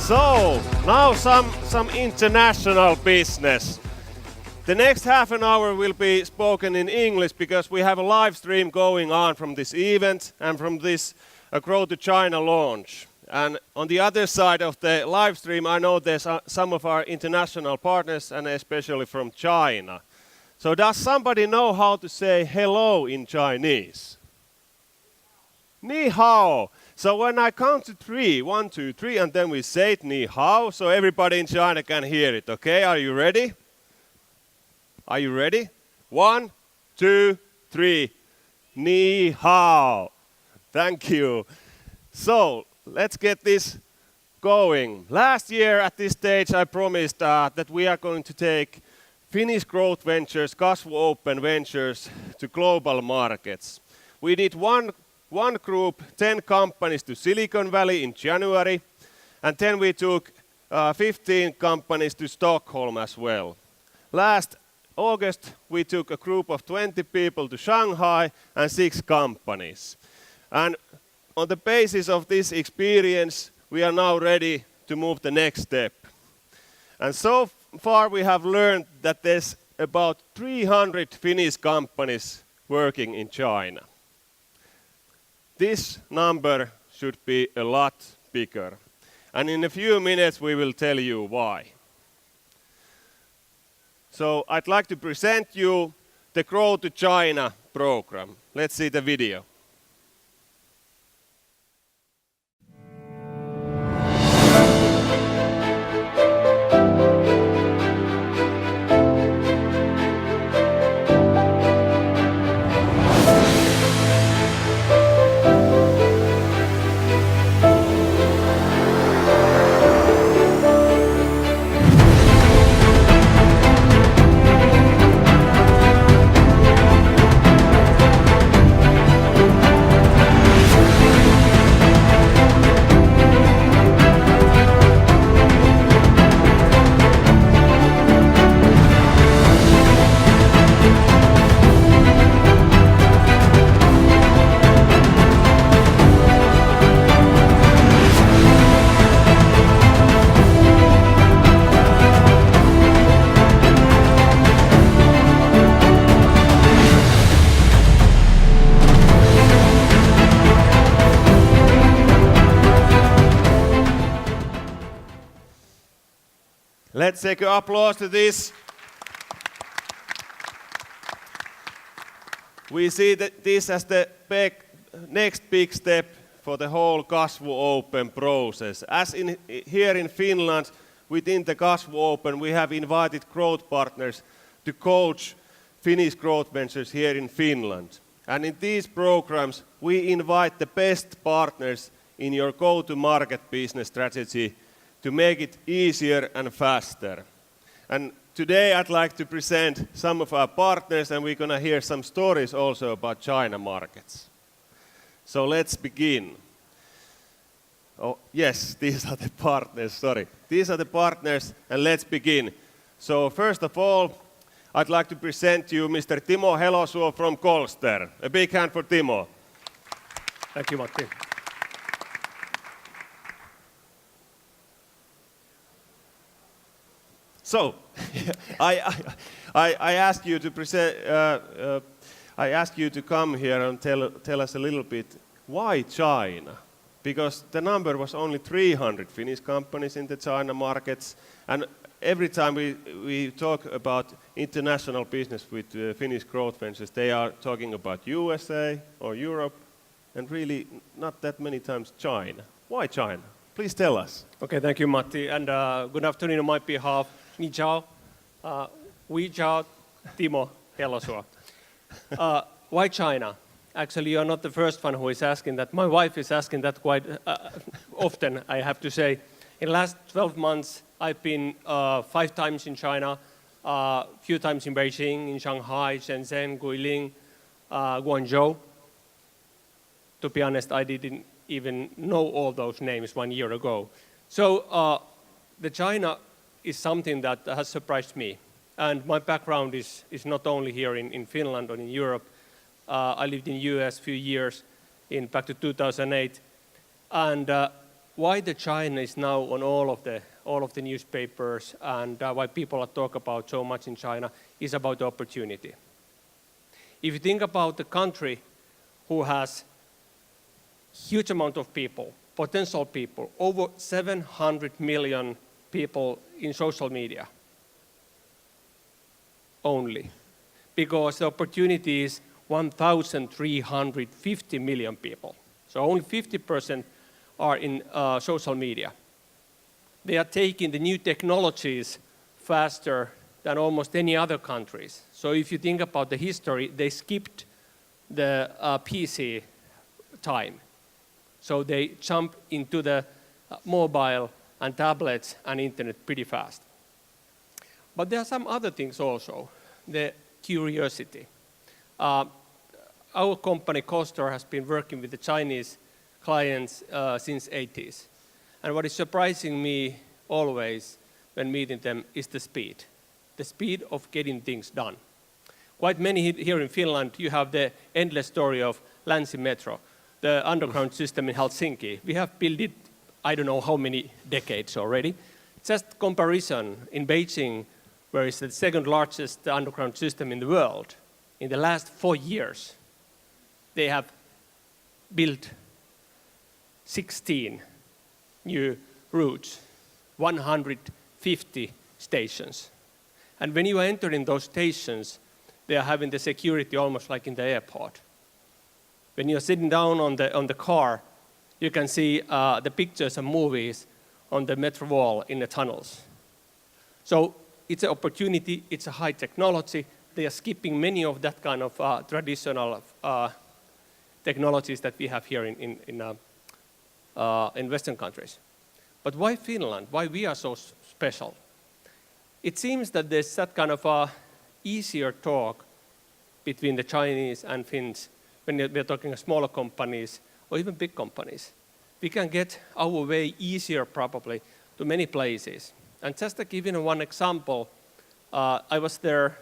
So, now some international business. The next half an hour will be spoken in English because we have a live stream going on from this event and from this Grow to China launch. And on the other side of the live stream, I know there's some of our international partners and especially from China. So does somebody know how to say hello in Chinese? Ni hao. So when I count to 3, 1, 2, 3, and then we say it ni hao, so everybody in China can hear it, okay? Are you ready? Are you ready? 1, 2, 3. Ni hao. Thank you. So let's get this going. Last year at this stage I promised that we are going to take Finnish growth ventures, Kasvu Open Ventures to global markets. We did one group, 10 companies to Silicon Valley in January, and then we took 15 companies to Stockholm as well. Last August we took a group of 20 people to Shanghai and 6 companies. And on the basis of this experience, we are now ready to move the next step. And so far we have learned that there's about 300 Finnish companies working in China. This number should be a lot bigger. And in a few minutes we will tell you why. So I'd like to present you the Grow to China program. Let's see the video. Let's take an applause to this. We see that this as the next big step for the whole Kasvu Open process. As here in Finland, within the Kasvu Open, we have invited growth partners to coach Finnish growth ventures here in Finland. And in these programs, we invite the best partners in your go-to-market business strategy to make it easier and faster. And today I'd like to present some of our partners, and we're going to hear some stories also about China markets. So let's begin. Oh, yes, these are the partners, sorry. These are the partners, and let's begin. So first of all, I'd like to present you Mr. Timo Helosuo from Kolster. A big hand for Timo. Thank you, Matti. So, I asked you to present. I asked you to come here and tell us a little bit why China, because the number was only 300 Finnish companies in the China markets, and every time we talk about international business with Finnish growth ventures, they are talking about USA or Europe, and really not that many times China. Why China? Please tell us. Okay, thank you, Matti, and good afternoon on my behalf. Ni chao, we chao, Timo Helosuo. Why China? Actually, you're not the first one who is asking that. My wife is asking that quite often, I have to say. In the last 12 months, I've been 5 times in China, a few times in Beijing, in Shanghai, Shenzhen, Guilin, Guangzhou. To be honest, I didn't even know all those names 1 year ago. So the China is something that has surprised me. And my background is not only here in Finland or in Europe. I lived in the US a few years, back to 2008. And why the China is now on all of the newspapers and why people are talk about so much in China is about the opportunity. If you think about the country who has huge amount of people, potential people, over 700 million people in social media only, because the opportunity is 1,350 million people. So only 50% are in social media. They are taking the new technologies faster than almost any other countries. So if you think about the history, they skipped the PC time. So they jump into the mobile and tablets and internet pretty fast. But there are some other things also. The curiosity. Our company, Coaster, has been working with the Chinese clients since 80s. And what is surprising me always when meeting them is the speed of getting things done. Quite many here in Finland, you have the endless story of Länsi Metro, the underground system in Helsinki. We have built it, I don't know how many decades already. Just comparison, in Beijing, where it's the second largest underground system in the world, in the last 4 years, they have built 16 new routes, 150 stations. And when you are entering those stations, they are having the security almost like in the airport. When you're sitting down on the car, you can see the pictures and movies on the metro wall in the tunnels. So it's an opportunity, it's a high technology. They are skipping many of that kind of traditional technologies that we have here in Western countries. But why Finland? Why we are so special? It seems that there's that kind of easier talk between the Chinese and Finns when we're talking smaller companies or even big companies. We can get our way easier probably to many places. And just to give you one example, I was there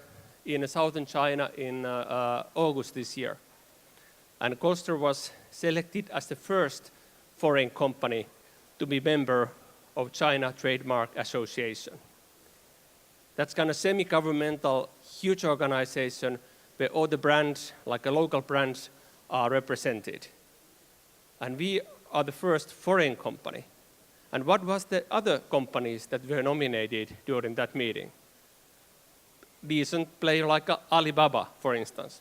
in southern China in August this year. And Coaster was selected as the first foreign company to be member of China Trademark Association. That's kind of semi-governmental, huge organization where all the brands, like local brands, are represented. And we are the first foreign company. And what was the other companies that were nominated during that meeting? Decent player like Alibaba, for instance.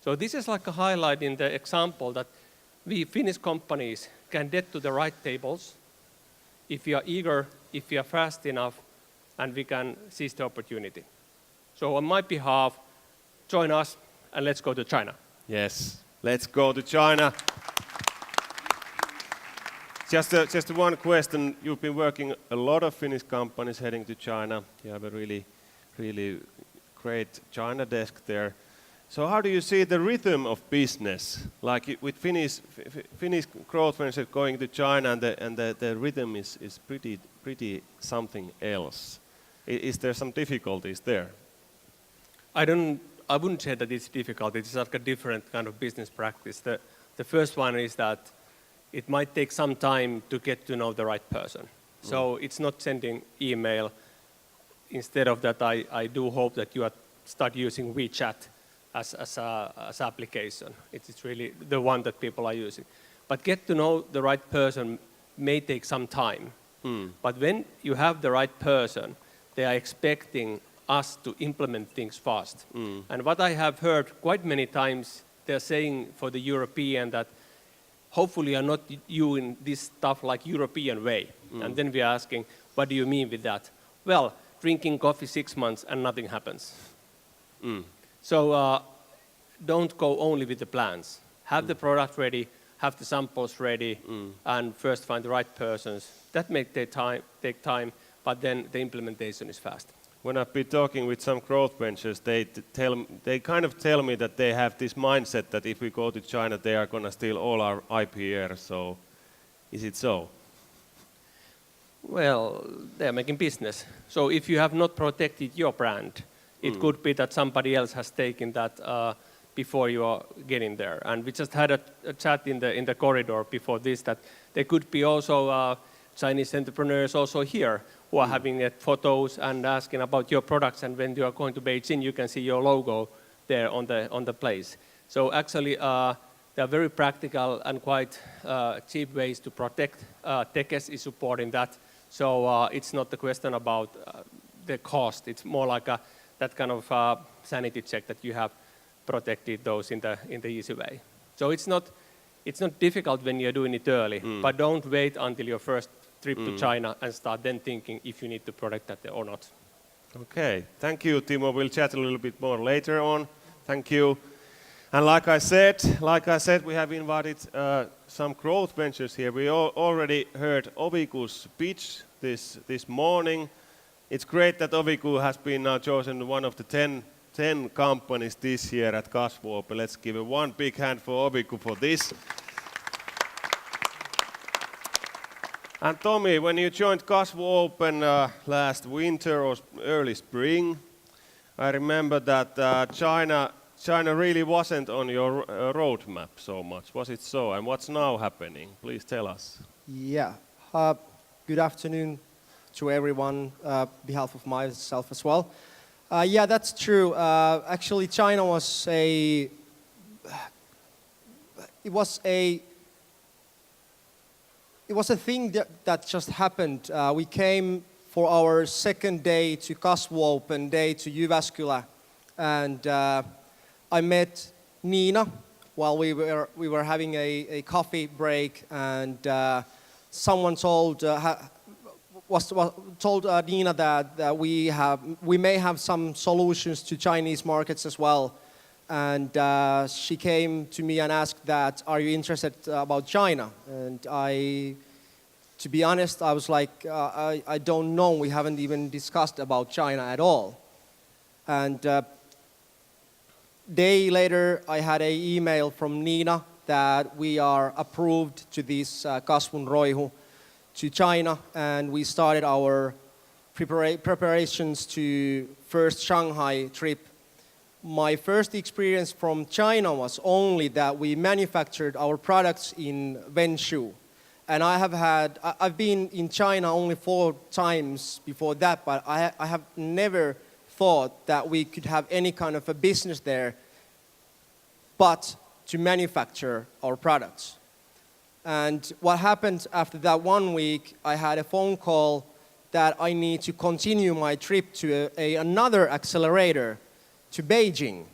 So this is like a highlight in the example that we Finnish companies can get to the right tables if we are eager, if we are fast enough, and we can seize the opportunity. So on my behalf, join us and let's go to China. Yes, let's go to China. Just one question. You've been working a lot of Finnish companies heading to China. You have a really great China desk there. So how do you see the rhythm of business? Like with Finnish growth ventures going to China and the rhythm is pretty something else. Is there some difficulties there? I wouldn't say that it's difficult. It's like a different kind of business practice. The first one is that it might take some time to get to know the right person. So it's not sending email. Instead of that, I do hope that you start using WeChat as application. It's really the one that people are using. But get to know the right person may take some time. But when you have the right person, they are expecting us to implement things fast. And what I have heard quite many times, they're saying for the European that hopefully are not doing this stuff like European way. And then we're asking, what do you mean with that? Well, drinking coffee 6 months and nothing happens. So don't go only with the plans. Have the product ready, have the samples ready, and first find the right persons. That may take time, but then the implementation is fast. When I've been talking with some growth ventures, they kind of tell me that they have this mindset that if we go to China, they are going to steal all our IPR. So, is it so? Well, they're making business. So if you have not protected your brand, it could be that somebody else has taken that before you are getting there. And we just had a chat in the corridor before this that there could be also Chinese entrepreneurs also here who are having photos and asking about your products. And when you are going to Beijing, you can see your logo there on the place. So actually, there are very practical and quite cheap ways to protect. Tekes is supporting that. So it's not the question about the cost. It's more like that kind of sanity check that you have protected those in the easy way. So it's not difficult when you're doing it early, but don't wait until your first trip to China and start then thinking if you need to protect that or not. Okay, thank you, Timo. We'll chat a little bit more later on. Thank you. And like I said, we have invited some growth ventures here. We already heard Oviku's pitch this morning. It's great that Oviku has been now chosen one of the 10 companies this year at Kasvu Open. Let's give one big hand for Oviku for this. And Tommy, when you joined Kasvu Open last winter or early spring, I remember that China really wasn't on your roadmap so much. Was it so? And what's now happening? Please tell us. Yeah. Good afternoon to everyone, behalf of myself as well. Yeah, that's true. Actually, China was a thing that just happened. We came for our second day to Kasvu Open, day to Jyväskylä, and I met Nina while we were having a coffee break, and someone told Nina that we may have some solutions to Chinese markets as well, and she came to me and asked that, are you interested about China? And to be honest, I was like, I don't know. We haven't even discussed about China at all. And day later, I had an email from Nina that we are approved to this Kasvun Roihu to China, and we started our preparations to first Shanghai trip. My first experience from China was only that we manufactured our products in Wenzhou. And I've been in China only 4 times before that, but I have never thought that we could have any kind of a business there, but to manufacture our products. And what happened after that 1 week, I had a phone call that I need to continue my trip to another accelerator to Beijing.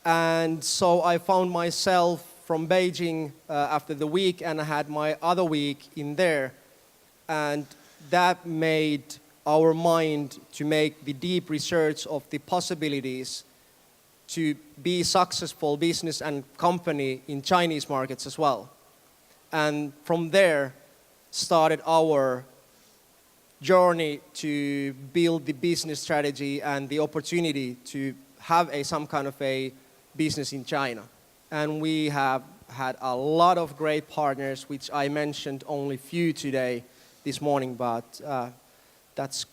And so I found myself from Beijing after the week, and I had my other week in there. And that made our mind to make the deep research of the possibilities to be a successful business and company in Chinese markets as well. And from there started our journey to build the business strategy and the opportunity to have some kind of a business in China. And we have had a lot of great partners, which I mentioned only few today, this morning, but that's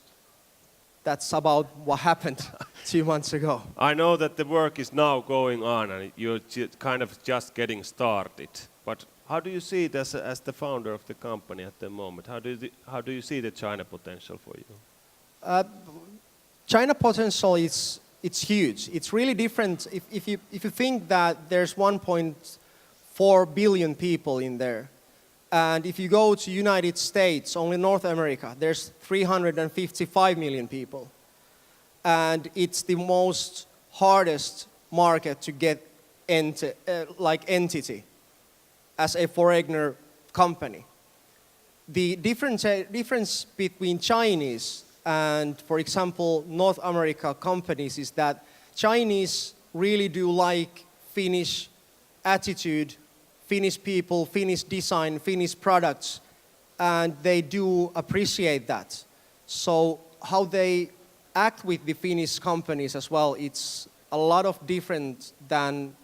about what happened 2 months ago. I know that the work is now going on and you're kind of just getting started. But how do you see it as the founder of the company at the moment? How do you see the China potential for you? China potential it's huge. It's really different if you think that there's 1.4 billion people in there. And if you go to United States, only North America, there's 355 million people. And it's the most hardest market to get entity as a foreigner company. The difference between Chinese and, for example, North America companies is that Chinese really do like Finnish attitude, Finnish people, Finnish design, Finnish products, and they do appreciate that. So how they act with the Finnish companies as well, it's a lot of different than,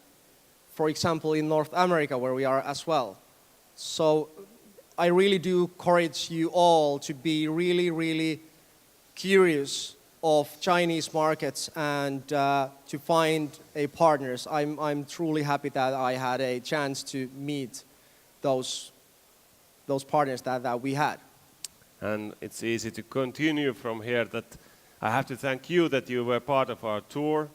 for example, in North America where we are as well. So I really do encourage you all to be really, really curious of Chinese markets and to find partners. I'm truly happy that I had a chance to meet those those partners that we had. And it's easy to continue from here that I have to thank you that you were part of our tour,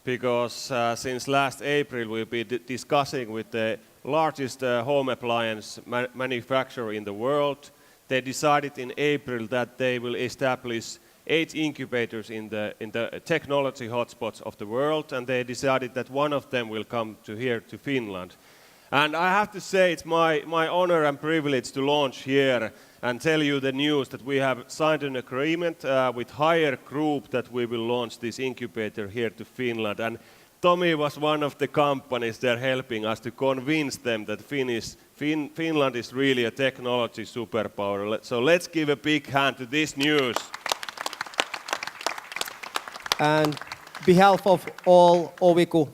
because since last April we've been discussing with the largest home appliance manufacturer in the world. They decided in April that they will establish 8 incubators in the technology hotspots of the world, and they decided that one of them will come here to Finland. And I have to say it's my honor and privilege to launch here and tell you the news that we have signed an agreement with Haier Group that we will launch this incubator here to Finland. And Tommy was one of the companies there helping us to convince them that Finland is really a technology superpower. So let's give a big hand to this news. And behalf of all Oviku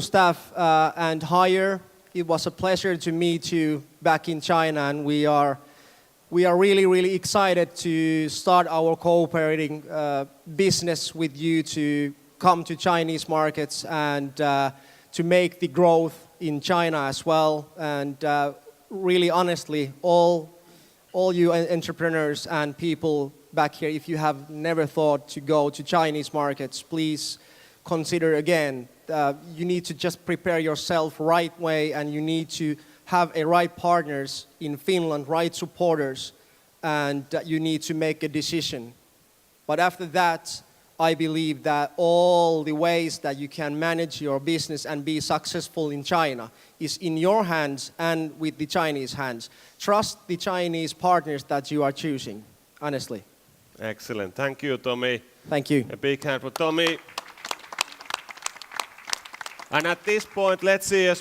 staff and Haier, it was a pleasure to meet you back in China, and we are really excited to start our cooperating business with you to come to Chinese markets and to make the growth in China as well. And really honestly, all you entrepreneurs and people back here, if you have never thought to go to Chinese markets, please consider again. You need to just prepare yourself right way, and you need to have a right partners in Finland, right supporters, and you need to make a decision. But after that, I believe that all the ways that you can manage your business and be successful in China is in your hands and with the Chinese hands. Trust the Chinese partners that you are choosing, honestly. Excellent. Thank you, Tommy. Thank you. A big hand for Tommy. And at this point, let's see a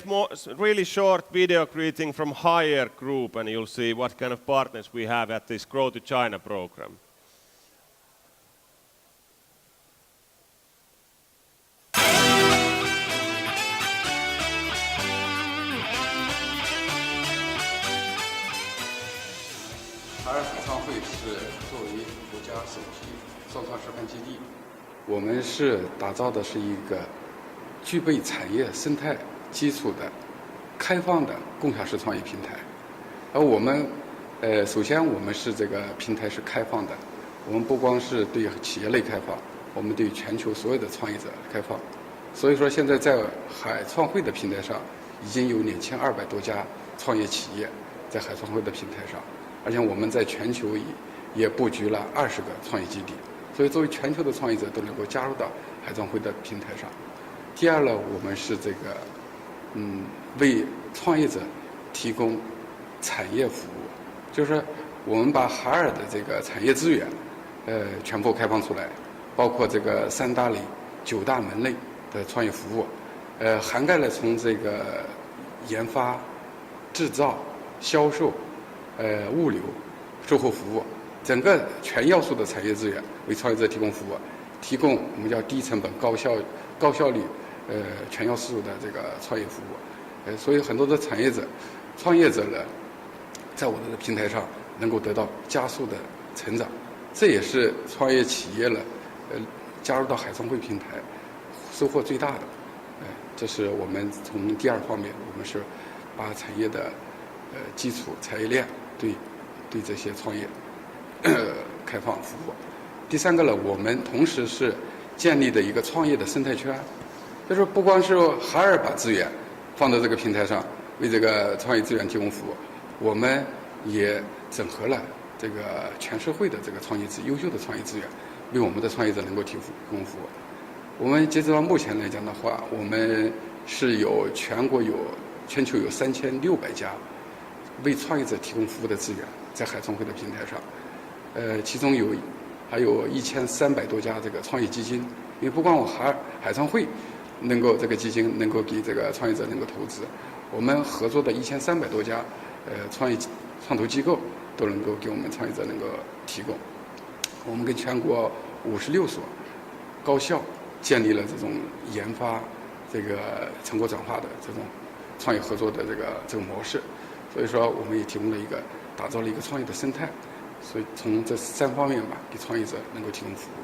really short video greeting from Haier Group, and you'll see what kind of partners we have at this Grow to China program.海尔海创会是作为国家首批双创示范基地，我们是打造的是一个具备产业生态基础的开放的共享式创业平台。而我们首先我们是这个平台是开放的，我们不光是对企业类开放，我们对全球所有的创业者开放。所以说现在在海创会的平台上已经有2200多家创业企业在海创会的平台上，而且我们在全球也布局了20个创业基地，所以作为全球的创业者都能够加入到海创会的平台上。第二呢，我们是这个为创业者提供产业服务，就是说我们把海尔的这个产业资源全部开放出来，包括这个3大类、9大门类的创业服务，涵盖了从这个研发、制造、销售、物流、售后服务，整个全要素的产业资源为创业者提供服务，提供我们叫低成本、高效率、全要素的这个创业服务。所以很多的创业者呢，在我们的平台上能够得到加速的成长，这也是创业企业呢，加入到海创会平台收获最大的。这是我们从第二方面，我们是把产业的基础产业链对这些创业开放服务。第三个呢，我们同时是建立的一个创业的生态圈，就是不光是海尔把资源放到这个平台上为这个创业资源提供服务，我们也整合了这个全社会的这个优秀的创业资源，为我们的创业者能够提供服务。我们截止到目前来讲的话，我们是全球有3600家为创业者提供服务的资源在海创会的平台上，其中还有1300多家这个创业基金，因为不光我海创会能够这个基金能够给这个创业者能够投资，我们合作的1300多家创投机构都能够给我们创业者能够提供。我们跟全国56所高校建立了这种研发这个成果转化的这种创业合作的这个模式，所以说我们也提供了打造了一个创业的生态，所以从这3方面吧，给创业者能够提供服务。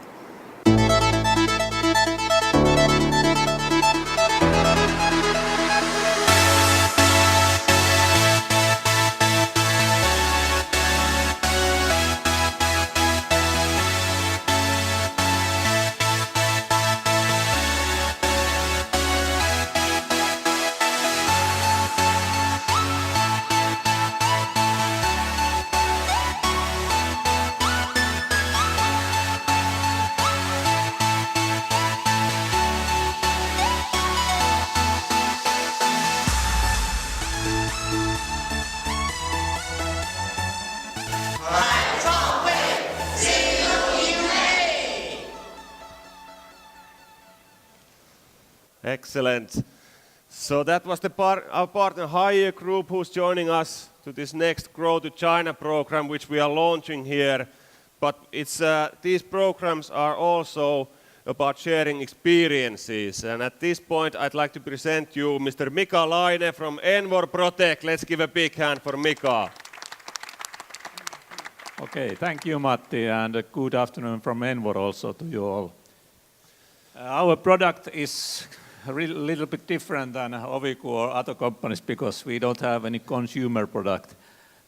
Excellent. So that was our partner Hire Group who's joining us to this next Grow to China program, which we are launching here. But these programs are also about sharing experiences. And at this point, I'd like to present you Mr. Mika Laine from Envor Protec. Let's give a big hand for Mika. Okay, thank you, Matti, and good afternoon from Envor also to you all. Our product is a little bit different than Oviku or other companies because we don't have any consumer product.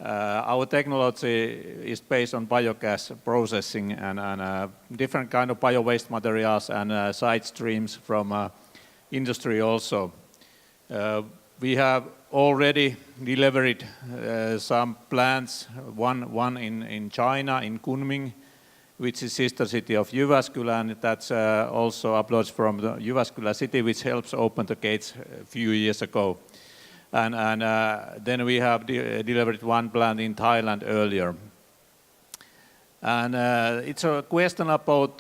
Our technology is based on biogas processing and different kind of bio-waste materials and side streams from industry also. We have already delivered some plants, one in China, in Kunming, which is sister city of Jyväskylä, and that's also approach from the Jyväskylä city, which helps open the gates a few years ago. And then we have delivered one plant in Thailand earlier. And it's a question about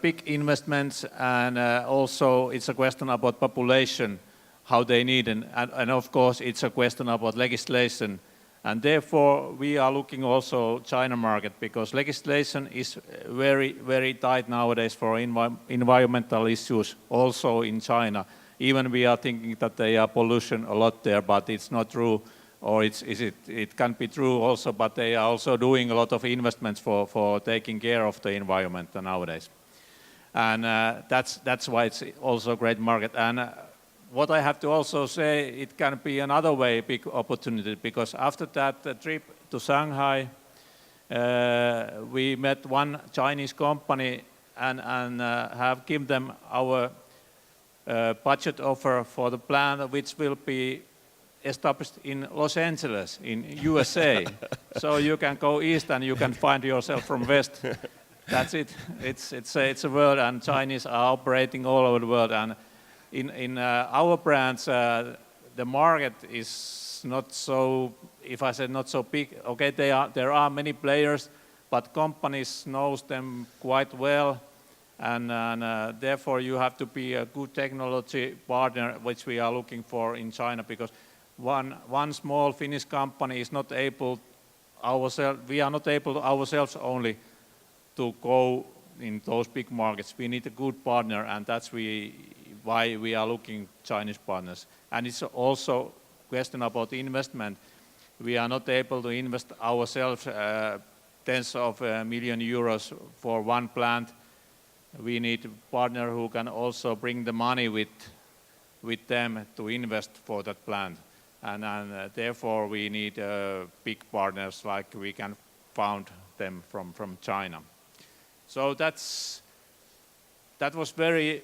big investments, and also it's a question about population, how they need, and of course it's a question about legislation. And therefore we are looking also China market because legislation is very, very tight nowadays for environmental issues also in China. Even we are thinking that they are pollution a lot there, but it's not true, or it can be true also, but they are also doing a lot of investments for taking care of the environment nowadays. And that's why it's also a great market. And what I have to also say, it can be another way big opportunity, because after that trip to Shanghai, we met one Chinese company and have given them our budget offer for the plant, which will be established in Los Angeles, in USA. So you can go east and you can find yourself from west. That's it. It's a world, and Chinese are operating all over the world. And in our brands, the market is not so, if I say not so big, okay, there are many players, but companies knows them quite well, and therefore you have to be a good technology partner, which we are looking for in China, because one small Finnish company is not able we are not able ourselves only to go in those big markets. We need a good partner, and that's why we are looking Chinese partners. And it's also a question about investment. We are not able to invest ourselves tens of million euros for one plant. We need a partner who can also bring the money with them to invest for that plant. And therefore we need big partners like we can found them from China. So that was very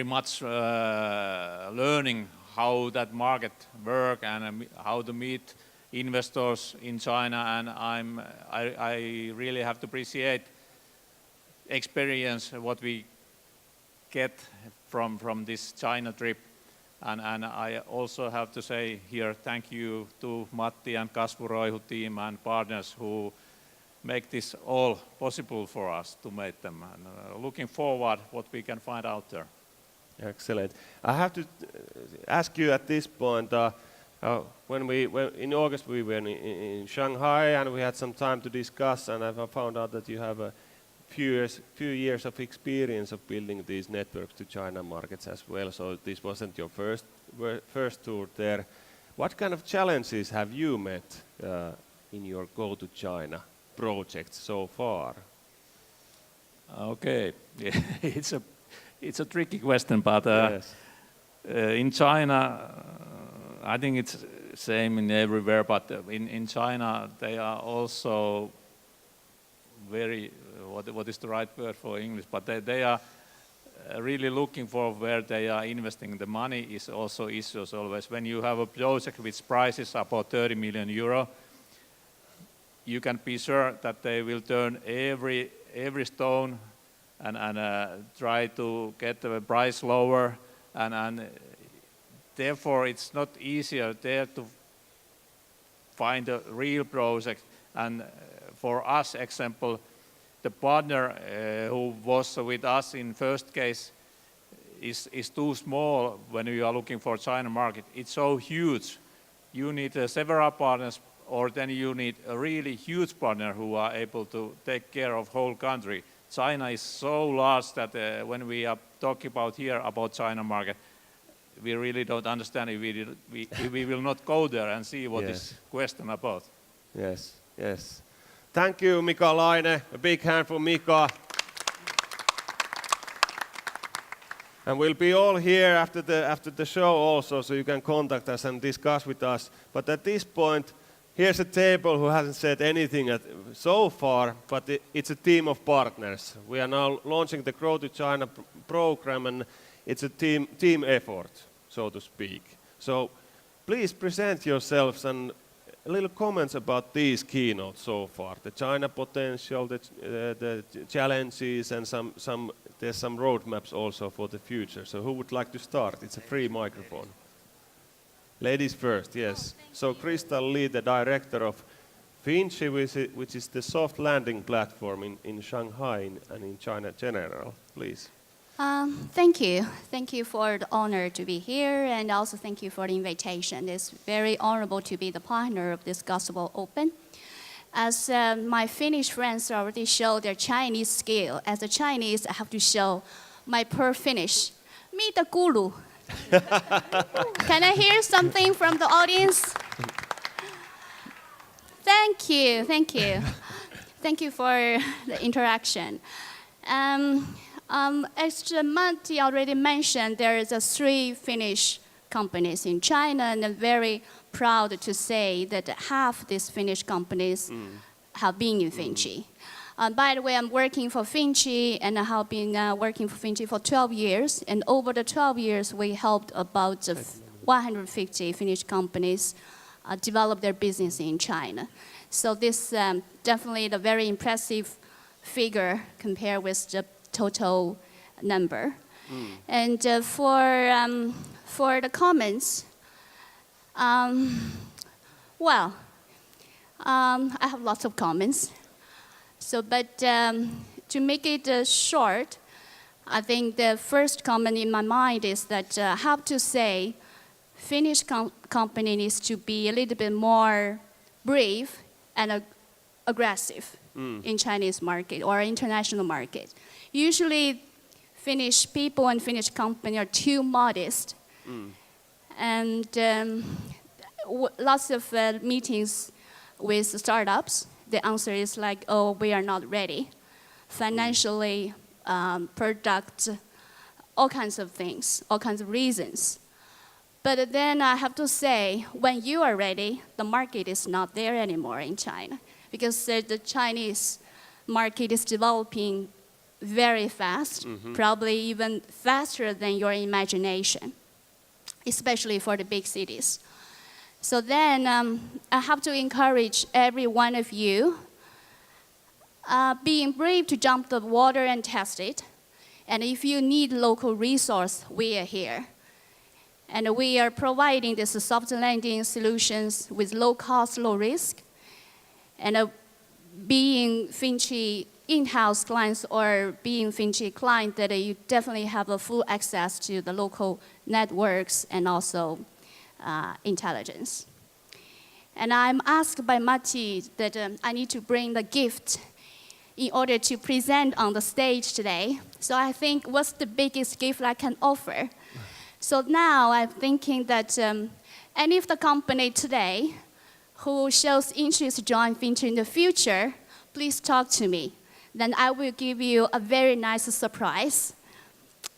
much learning how that market work and how to meet investors in China, and I really have to appreciate experience what we get from this China trip, and I also have to say here thank you to Matti and Kasvu Roihu team and partners who make this all possible for us to make them, and looking forward what we can find out there. Excellent. I have to ask you at this point, when in August we were in Shanghai and we had some time to discuss, and I found out that you have a few years of experience of building these networks to China markets as well. So this wasn't your first tour there. What kind of challenges have you met in your Go to China projects so far? Okay, it's a tricky question, but yes. In China, I think it's same in everywhere, but in China they are also very, what is the right word for English, but they are really looking for where they are investing. The money is also issues always. When you have a project which prices about 30 million euro, you can be sure that they will turn every stone and try to get the price lower, and therefore it's not easier there to find a real project. And for us, example, the partner who was with us in first case, is too small when you are looking for China market. It's so huge. You need several partners, or then you need a really huge partner who are able to take care of whole country. China is so large that when we are talking about here about China market, we really don't understand if we will not go there and see what Yes. is question about. Yes, yes. Thank you, Mika Laine. A big hand for Mika. And we'll be all here after the show also, so you can contact us and discuss with us. But at this point, here's a table who hasn't said anything so far, but it's a team of partners. We are now launching the Grow to China program, and it's a team effort, so to speak. So please present yourselves and a little comments about these keynotes so far. The China potential, the challenges, and there's some roadmaps also for the future. So who would like to start? It's a free microphone. Ladies first, yes. So Crystal Lee, the director of Finchy, which is the soft landing platform in Shanghai and in China general. Please. Thank you. Thank you for the honor to be here, and also thank you for the invitation. It's very honorable to be the partner of this Gospel Open. As my Finnish friends already show their Chinese skill, as a Chinese, I have to show my poor Finnish. Mitä kuuluu? Can I hear something from the audience? Thank you, thank you. Thank you for the interaction. As Matti already mentioned, there is 3 Finnish companies in China, and I'm very proud to say that half these Finnish companies have been in Finchy. By the way, I'm working for Finchy, and I have been working for Finchy for 12 years. And over the 12 years, we helped about 150 Finnish companies develop their business in China. So this definitely a very impressive figure compared with the total number. And for the comments, I have lots of comments. So, but to make it short, I think the first comment in my mind is that I have to say, Finnish company needs to be a little bit more brave and aggressive in Chinese market or international market. Usually, Finnish people and Finnish company are too modest, and lots of meetings with startups. The answer is like, oh, we are not ready. Financially, product, all kinds of things, all kinds of reasons. But then I have to say, when you are ready, the market is not there anymore in China. Because the Chinese market is developing very fast, probably even faster than your imagination, especially for the big cities. So then I have to encourage every one of you being brave to jump the water and test it. And if you need local resource, we are here. And we are providing this soft landing solutions with low cost, low risk. And being Finchy in-house clients or being Finchy client, that you definitely have a full access to the local networks and also intelligence. And I'm asked by Matti that I need to bring the gift in order to present on the stage today. So I think, what's the biggest gift I can offer? So now I'm thinking that any of the company today who shows interest to join Finchy in the future, please talk to me. Then I will give you a very nice surprise.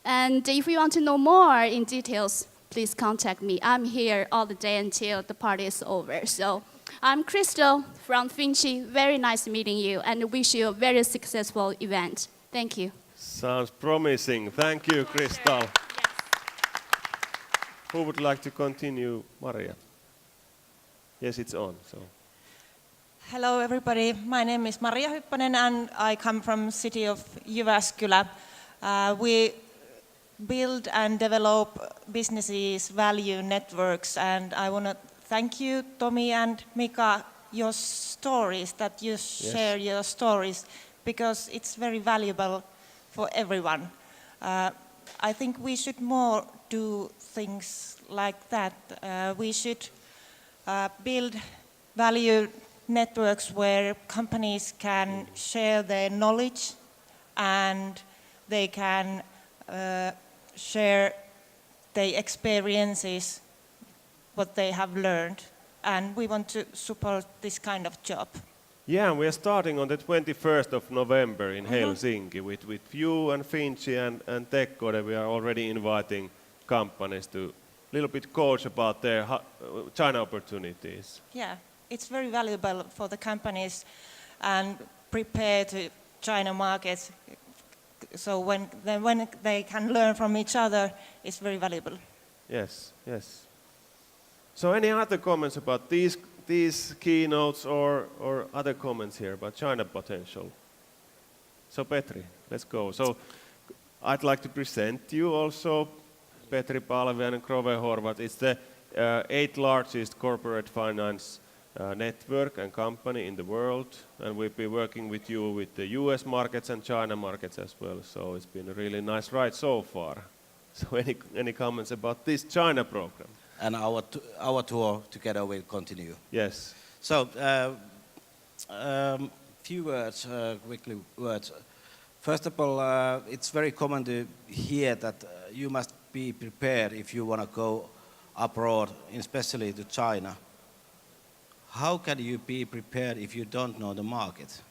And if you want to know more in details, please contact me. I'm here all the day until the party is over. So I'm Crystal from Finchy. Very nice meeting you, and wish you a very successful event. Thank you. Sounds promising. Thank you, Crystal. Yes. Who would like to continue? Maria. Yes, it's on. So. Hello everybody, my name is Maria Hyppönen and I come from city of Jyväskylä. We build and develop businesses, value networks, and I want to thank you, Tomi and Mika, your stories, that you share your stories, because it's very valuable for everyone. I think we should more do things like that. We should build value networks where companies can share their knowledge and they can share their experiences, what they have learned. And we want to support this kind of job. Yeah, we are starting on the 21st of November in Helsinki with you and Finchi and Tekkode. We are already inviting companies to a little bit coach about their China opportunities. Yeah, it's very valuable for the companies and prepare to China markets. So when they can learn from each other, it's very valuable. Yes, yes. So any other comments about these keynotes or other comments here about China potential? So Petri, let's go. So I'd like to present you also Petri Palviainen and Krove Horvat. It's the 8th largest corporate finance network and company in the world, and we've been working with you with the US markets and China markets as well. So it's been a really nice ride so far. So any comments about this China program? And our tour together will continue. Yes. So, few words, quickly words. First of all, it's very common to hear that you must be prepared if you want to go abroad, especially to China. How can you be prepared if you don't know the market?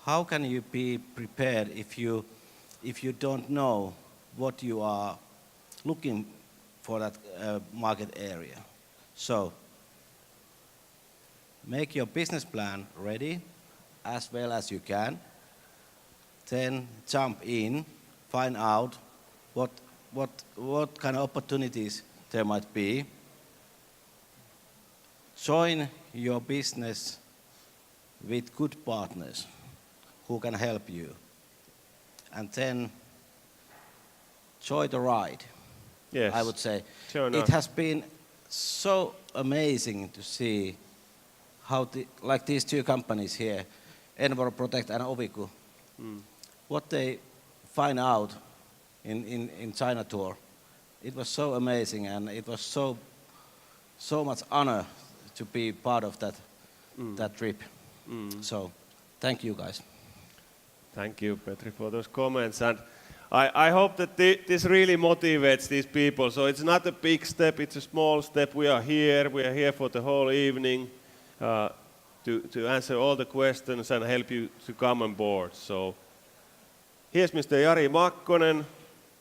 How can you be prepared if you don't know what you are looking for that market area? So make your business plan ready as well as you can. Then jump in, find out what kind of opportunities there might be. Join your business with good partners who can help you. And then enjoy the ride. Yes. I would say. Sure It enough. has been so amazing to see how, like these two companies here, Envor Protect and Oviku, what they find out in China tour. It was so amazing, and it was so much honor to be part of that trip. So, thank you guys. Thank you, Petri, for those comments. And I hope that this really motivates these people. So it's not a big step, it's a small step. We are here for the whole evening to answer all the questions and help you to come on board. So here's Mr. Jari Makkonen.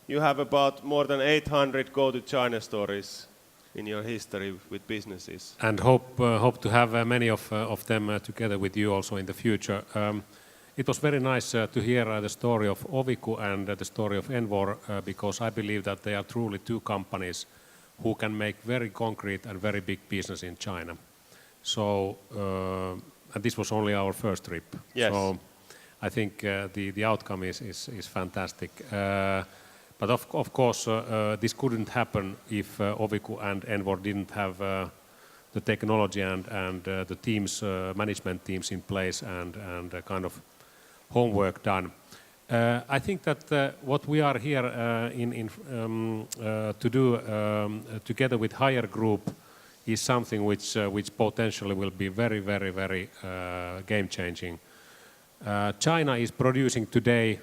You have about more than 800 go to China stories in your history with businesses. And hope to have many of them together with you also in the future. It was very nice to hear the story of Oviku and the story of Envor because I believe that they are truly two companies who can make very concrete and very big business in China. So, and this was only our first trip. Yes. So I think the outcome is fantastic. But of course, this couldn't happen if Oviku and Envor didn't have the technology and the teams, management teams in place and kind of homework done. I think that what we are here to do together with Higher Group is something which potentially will be very, very, very game-changing. China is producing today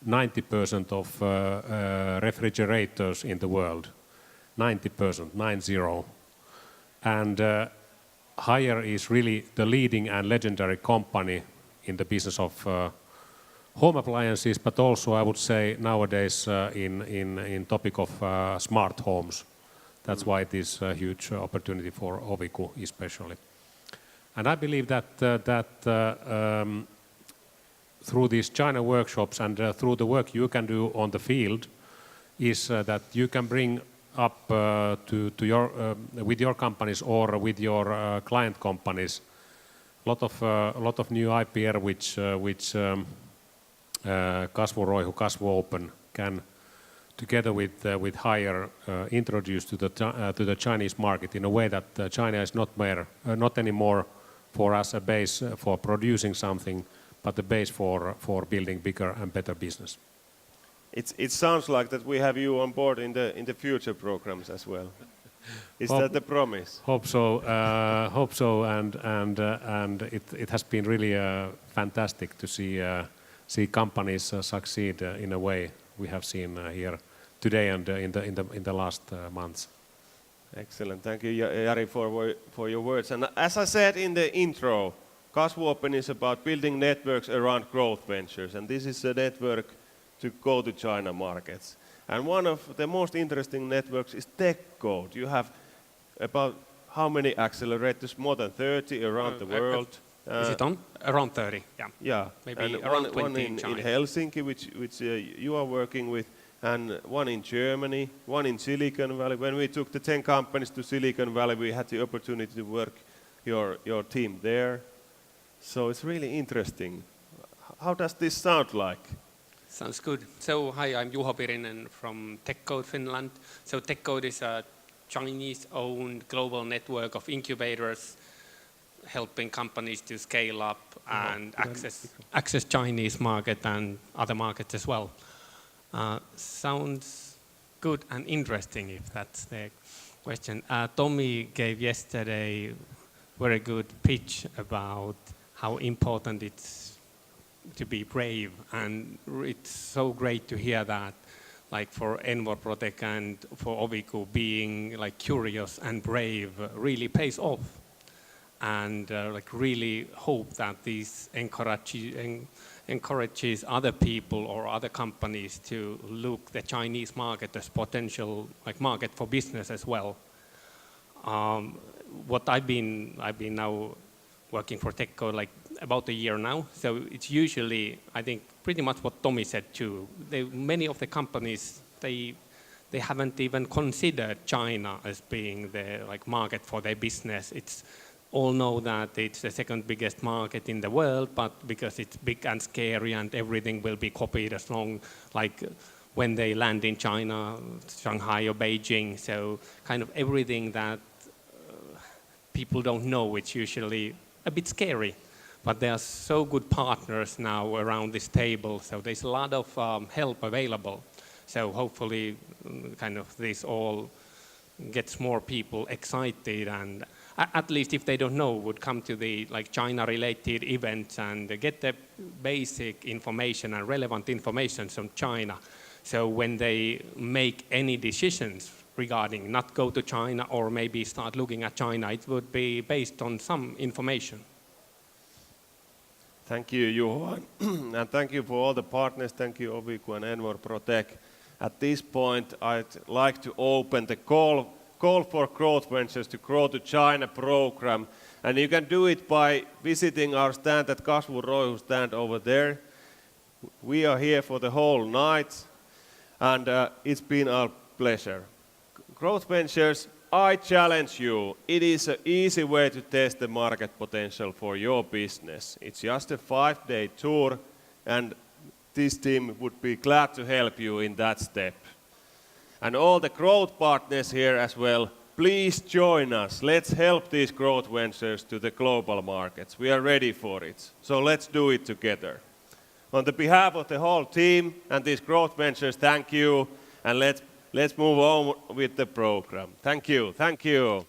90% of refrigerators in the world. 90%, 90. And Haier is really the leading and legendary company in the business of home appliances, but also I would say nowadays in topic of smart homes. That's why it is a huge opportunity for Oviku especially. And I believe that through these China workshops and through the work you can do on the field is that you can bring up to your with your companies or with your client companies a lot of new IPR which Kasvu Roihu, Kasvu Open can together with Haier introduce to the Chinese market in a way that China is not anymore for us a base for producing something, but the base for building bigger and better business. It sounds like that we have you on board in the future programs as well. Is that the promise? Hope so. Hope so. And it has been really fantastic to see companies succeed in a way we have seen here today and in the last months. Excellent. Thank you, Jari, for your words. And as I said in the intro, Kasvu Open is about building networks around growth ventures, and this is a network to go to China markets. And one of the most interesting networks is TechCode. You have about how many accelerators? More than 30 around the world. Is it on? Around 30, yeah. Yeah. Maybe and around 20 one in Helsinki, which you are working with, and one in Germany, one in Silicon Valley. When we took the 10 companies to Silicon Valley, we had the opportunity to work your team there. So it's really interesting. How does this sound like? Sounds good. So hi, I'm Juho Pirinen from TechCode Finland. So TechCode is a Chinese-owned global network of incubators helping companies to scale up and access Chinese market and other markets as well. Sounds good and interesting, if that's the question. Tommy gave yesterday very good pitch about how important it's to be brave, and it's so great to hear that, like for Envor Protec and for Oviku, being like curious and brave really pays off, and like really hope that this encourages other people or other companies to look the Chinese market as potential like market for business as well. What I've been now working for TechCode like about a year now, so it's usually, I think, pretty much what Tommy said too. Many of the companies, they haven't even considered China as being the like market for their business. It's all know that it's the second biggest market in the world, but because it's big and scary and everything will be copied as long like when they land in China, Shanghai or Beijing. So kind of everything that people don't know, it's usually a bit scary. But there are so good partners now around this table, so there's a lot of help available. So hopefully kind of this all gets more people excited, and at least if they don't know, would come to the like China-related events and get the basic information and relevant information from China. So when they make any decisions regarding not go to China or maybe start looking at China, it would be based on some information. Thank you, Juho, and thank you for all the partners. Thank you, Oviku and Envor Protec. At this point, I'd like to open the call for growth ventures to grow to China program, and you can do it by visiting our stand at Kasvu Roihu stand over there. We are here for the whole night, and it's been our pleasure. Growth ventures, I challenge you. It is an easy way to test the market potential for your business. It's just a 5-day tour, and this team would be glad to help you in that step. And all the growth partners here as well, please join us. Let's help these growth ventures to the global markets. We are ready for it. So let's do it together. On the behalf of the whole team and these growth ventures, thank you, and let's move on with the program. Thank you. Thank you.